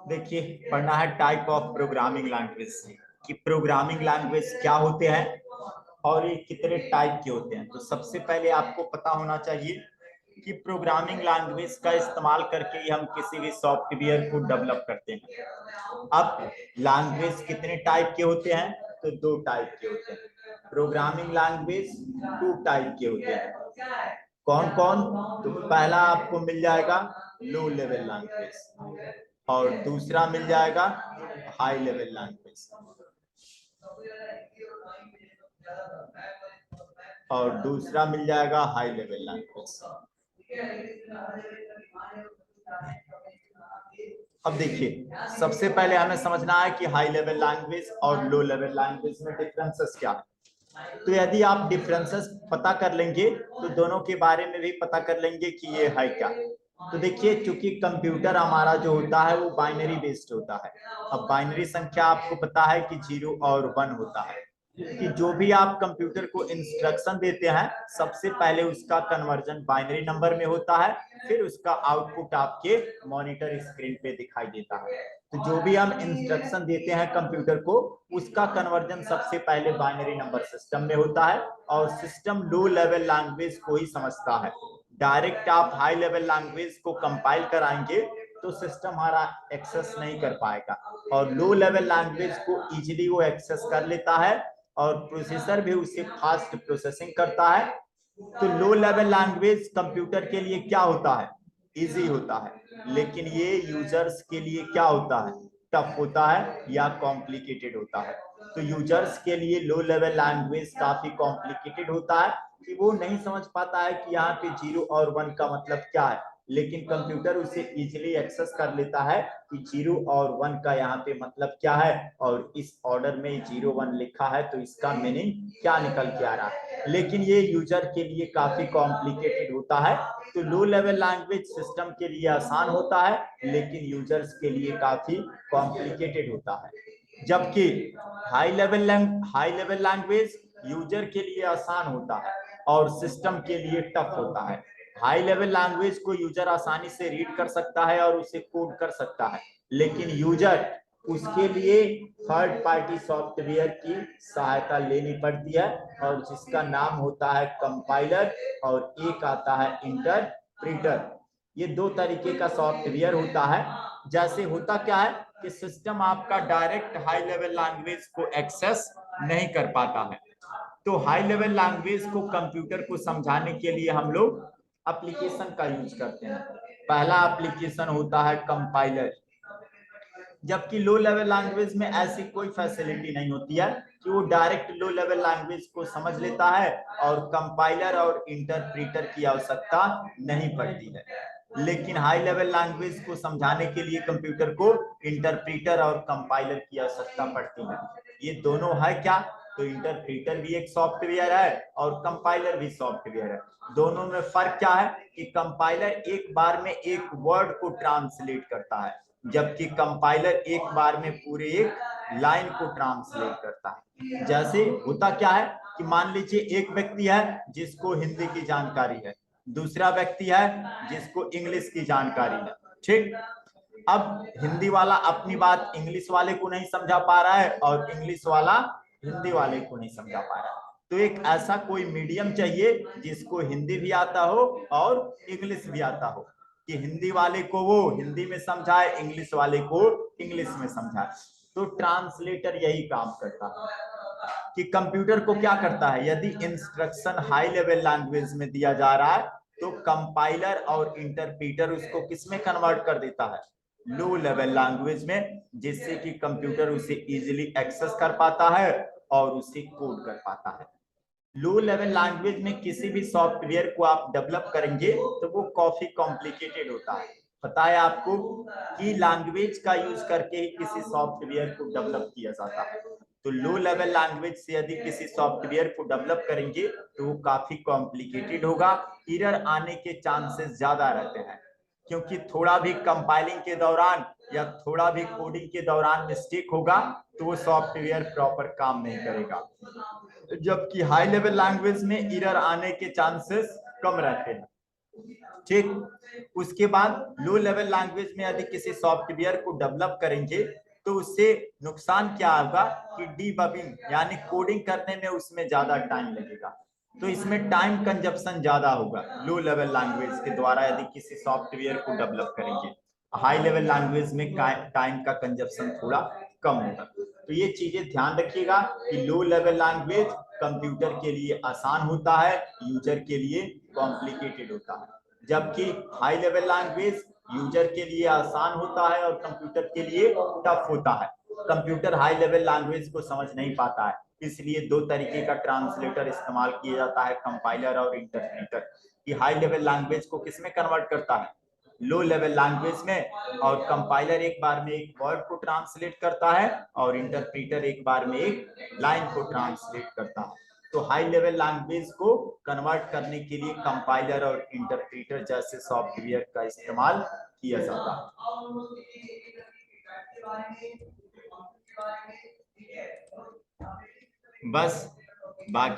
देखिए, पढ़ना है टाइप ऑफ प्रोग्रामिंग लैंग्वेज कि प्रोग्रामिंग लैंग्वेज क्या होते हैं और ये कितने टाइप के होते हैं। तो सबसे पहले आपको पता होना चाहिए कि प्रोग्रामिंग लैंग्वेज का इस्तेमाल करके ही हम किसी भी सॉफ्टवेयर को डेवलप करते हैं। अब लैंग्वेज कितने टाइप के होते हैं? तो दो टाइप के होते हैं। प्रोग्रामिंग लैंग्वेज टू टाइप के होते हैं। कौन कौन? तो पहला आपको मिल जाएगा लो लेवल लैंग्वेज और दूसरा मिल जाएगा हाई लेवल लैंग्वेज और दूसरा मिल जाएगा हाई लेवल लैंग्वेज। अब देखिए, सबसे पहले हमें समझना है कि हाई लेवल लैंग्वेज और लो लेवल लैंग्वेज में डिफरेंसेस क्या है। तो यदि आप डिफरेंसेस पता कर लेंगे तो दोनों के बारे में भी पता कर लेंगे कि ये है क्या। तो देखिए, चूंकि कंप्यूटर हमारा जो होता है वो बाइनरी बेस्ड होता है। अब बाइनरी संख्या आपको पता है कि 0 और 1 होता है कि जो भी आप कंप्यूटर को इंस्ट्रक्शन देते हैं सबसे पहले उसका कन्वर्जन बाइनरी नंबर में होता है, फिर उसका आउटपुट आपके मॉनिटर स्क्रीन पे दिखाई देता है। तो जो भी हम इंस्ट्रक्शन देते हैं कंप्यूटर को उसका कन्वर्जन सबसे पहले बाइनरी नंबर सिस्टम में होता है और सिस्टम लो लेवल लैंग्वेज को ही समझता है। डायरेक्ट आप हाई लेवल लैंग्वेज को कंपाइल कराएंगे तो सिस्टम हमारा एक्सेस नहीं कर पाएगा और लो लेवल लैंग्वेज को इजीली वो एक्सेस कर लेता है और प्रोसेसर भी उसे फास्ट प्रोसेसिंग करता है। तो लो लेवल लैंग्वेज कंप्यूटर के लिए क्या होता है? इजी होता है, लेकिन ये यूजर्स के लिए क्या होता है? टफ होता है या कॉम्प्लिकेटेड होता है। तो यूजर्स के लिए लो लेवल लैंग्वेज काफी कॉम्प्लिकेटेड होता है कि वो नहीं समझ पाता है कि यहाँ पे 0 और 1 का मतलब क्या है, लेकिन कंप्यूटर उसे इजीली एक्सेस कर लेता है कि 0 और 1 का यहाँ पे मतलब क्या है और इस ऑर्डर में 0 1 लिखा है तो इसका मीनिंग क्या निकल के आ रहा है। लेकिन ये यूजर के लिए काफी कॉम्प्लिकेटेड होता है। तो लो लेवल लैंग्वेज सिस्टम के लिए आसान होता है लेकिन यूजर्स के लिए काफी कॉम्प्लिकेटेड होता है। जबकि हाई लेवल लैंग्वेज यूजर के लिए आसान होता है और सिस्टम के लिए टफ होता है। हाई लेवल लैंग्वेज को यूजर आसानी से रीड कर सकता है और उसे कोड कर सकता है, लेकिन यूजर उसके लिए थर्ड पार्टी सॉफ्टवेयर की सहायता लेनी पड़ती है और जिसका नाम होता है कंपाइलर और एक आता है इंटरप्रीटर। ये दो तरीके का सॉफ्टवेयर होता है। जैसे होता क्या है कि सिस्टम आपका डायरेक्ट हाई लेवल लैंग्वेज को एक्सेस नहीं कर पाता है। तो हाई लेवल लैंग्वेज को कंप्यूटर को समझाने के लिए हम लोग एप्लीकेशन का यूज करते हैं। पहला एप्लीकेशन होता है कंपाइलर। जबकि लो लेवल लैंग्वेज में ऐसी कोई फैसिलिटी नहीं होती है कि वो डायरेक्ट लो लेवल लैंग्वेज को समझ लेता है और कंपाइलर और इंटरप्रीटर की आवश्यकता नहीं पड़ती है। लेकिन हाई लेवल लैंग्वेज को समझाने के लिए कंप्यूटर को इंटरप्रीटर और कंपाइलर की आवश्यकता पड़ती है। ये दोनों है क्या? तो इंटरप्रीटर भी एक सॉफ्टवेयर है और कंपाइलर भी सॉफ्टवेयर है। दोनों में फर्क क्या है कि कंपाइलर एक बार में एक वर्ड को ट्रांसलेट करता है जबकि कंपाइलर एक बार में पूरे एक लाइन को ट्रांसलेट करता है। जैसे होता क्या है कि मान लीजिए एक व्यक्ति है जिसको हिंदी की जानकारी है, दूसरा व्यक्ति है जिसको इंग्लिश की जानकारी है। ठीक, अब हिंदी वाला अपनी बात इंग्लिश वाले को नहीं समझा पा रहा है और इंग्लिश वाला हिंदी वाले को नहीं समझा पा रहा है। तो एक ऐसा कोई मीडियम चाहिए जिसको हिंदी भी आता हो और इंग्लिश भी आता हो कि हिंदी वाले को वो हिंदी में समझाए, इंग्लिश वाले को इंग्लिश में समझाए। तो ट्रांसलेटर यही काम करता है कि कंप्यूटर को क्या करता है, यदि इंस्ट्रक्शन हाई लेवल लैंग्वेज में दिया जा रहा है तो कंपाइलर और इंटरप्रीटर उसको किसमें कन्वर्ट कर देता है? लो लेवल लैंग्वेज में, जिससे कि कंप्यूटर उसे इजीली एक्सेस कर पाता है और उसे कोड कर पाता है। लो लेवल लैंग्वेज में किसी भी सॉफ्टवेयर को आप डेवलप करेंगे तो वो काफी कॉम्प्लिकेटेड होता है। पता है आपको कि लैंग्वेज का यूज करके ही किसी सॉफ्टवेयर को डेवलप किया जाता है। तो लो लेवल लैंग्वेज से यदि किसी सॉफ्टवेयर को डेवलप करेंगे तो वो काफी कॉम्प्लिकेटेड होगा, एरर आने के चांसेस ज्यादा रहते हैं क्योंकि थोड़ा भी कंपाइलिंग के दौरान या थोड़ा भी कोडिंग के दौरान मिस्टेक होगा तो वो सॉफ्टवेयर प्रॉपर काम नहीं करेगा। जबकि हाई लेवल लैंग्वेज में एरर आने के चांसेस कम रहते हैं। ठीक। उसके बाद लो लेवल लैंग्वेज में यदि किसी सॉफ्टवेयर को डेवलप करेंगे तो उससे नुकसान क्या होगा कि डीबगिंग यानी कोडिंग करने में उसमें ज्यादा टाइम लगेगा, तो इसमें टाइम कंजप्शन ज्यादा होगा लो लेवल लैंग्वेज के द्वारा यदि किसी सॉफ्टवेयर को डेवलप करेंगे। हाई लेवल लैंग्वेज में टाइम का कंजप्शन थोड़ा कम होगा। तो ये चीजें ध्यान रखिएगा कि लो लेवल लैंग्वेज कंप्यूटर के लिए आसान होता है, यूजर के लिए कॉम्प्लिकेटेड होता है, जबकि हाई लेवल लैंग्वेज यूजर के लिए आसान होता है और कंप्यूटर के लिए टफ होता है। कंप्यूटर हाई लेवल लैंग्वेज को समझ नहीं पाता है, इसलिए दो तरीके का ट्रांसलेटर इस्तेमाल किया जाता है, कंपाइलर और इंटरप्रेटर। कि हाई लेवल लैंग्वेज को किसमें कन्वर्ट करता है, लो लेवल लैंग्वेज में, और कंपाइलर एक बार में एक वर्ड को ट्रांसलेट करता है और इंटरप्रेटर एक बार में एक लाइन को ट्रांसलेट करता है। तो हाई लेवल लैंग्वेज को कन्वर्ट करने के लिए कंपाइलर और इंटरप्रेटर जैसे सॉफ्टवेयर का इस्तेमाल किया जाता है। बस बाकी